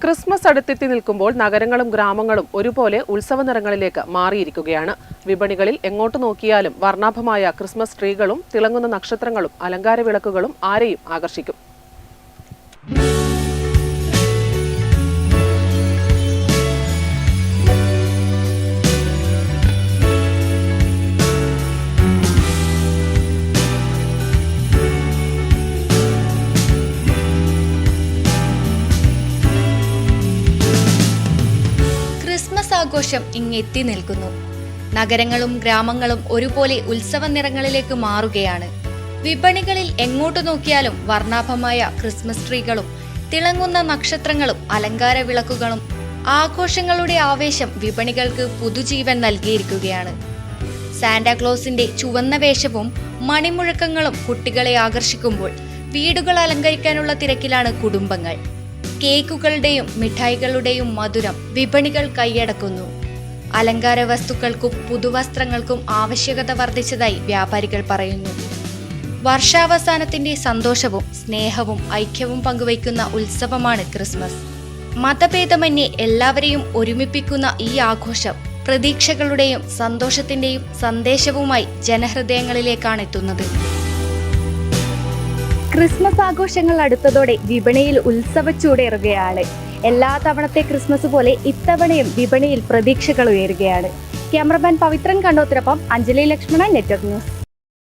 Christmas അടുത്തെത്തി നിൽക്കുമ്പോൾ നഗരങ്ങളും ഗ്രാമങ്ങളും ഒരുപോലെ ഉത്സവ നിറങ്ങളിലേക്ക് മാറിയിരിക്കുകയാണ്. വിപണികളിൽ എങ്ങോട്ട് നോക്കിയാലും വർണ്ണാഭമായ ക്രിസ്മസ് ട്രീകളും തിളങ്ങുന്ന നക്ഷത്രങ്ങളും അലങ്കാര വിളക്കുകളും ആരെയും ആകർഷിക്കും. ക്രിസ്മസ് ആഘോഷം ഇങ്ങെത്തി നിൽക്കുന്നു. നഗരങ്ങളും ഗ്രാമങ്ങളും ഒരുപോലെ ഉത്സവ നിറങ്ങളിലേക്ക് മാറുകയാണ്. വിപണികളിൽ എങ്ങോട്ട് നോക്കിയാലും വർണ്ണാഭമായ ക്രിസ്മസ് ട്രീകളും തിളങ്ങുന്ന നക്ഷത്രങ്ങളും അലങ്കാര വിളക്കുകളും ആഘോഷങ്ങളുടെ ആവേശം വിപണികൾക്ക് പുതുജീവൻ നൽകിയിരിക്കുകയാണ്. സാന്റാക്ലോസിന്റെ ചുവന്ന വേഷവും മണിമുഴക്കങ്ങളും കുട്ടികളെ ആകർഷിക്കുമ്പോൾ വീടുകൾ അലങ്കരിക്കാനുള്ള തിരക്കിലാണ് കുടുംബങ്ങൾ. കേക്കുകളുടെയും മിഠായികളുടെയും മധുരം വിപണികൾ കൈയടക്കുന്നു. അലങ്കാര വസ്തുക്കൾക്കും പുതുവസ്ത്രങ്ങൾക്കും ആവശ്യകത വർദ്ധിച്ചതായി വ്യാപാരികൾ പറയുന്നു. വർഷാവസാനത്തിന്റെ സന്തോഷവും സ്നേഹവും ഐക്യവും പങ്കുവയ്ക്കുന്ന ഉത്സവമാണ് ക്രിസ്മസ്. മതഭേദമന്യേ എല്ലാവരെയും ഒരുമിപ്പിക്കുന്ന ഈ ആഘോഷം പ്രതീക്ഷകളുടെയും സന്തോഷത്തിന്റെയും സന്ദേശവുമായി ജനഹൃദയങ്ങളിലേക്കാണ് എത്തുന്നത്. ക്രിസ്മസ് ആഘോഷങ്ങൾ അടുത്തതോടെ വിപണിയിൽ ഉത്സവച്ചൂടേറുകയാണ്. എല്ലാ തവണത്തെ ക്രിസ്മസ് പോലെ ഇത്തവണയും വിപണിയിൽ പ്രതീക്ഷകൾ ഉയരുകയാണ്. ക്യാമറമാൻ പവിത്രൻ കണ്ടോത്തിനൊപ്പം അഞ്ജലി ലക്ഷ്മണൻ, നെറ്റ്വർക്ക് ന്യൂസ്.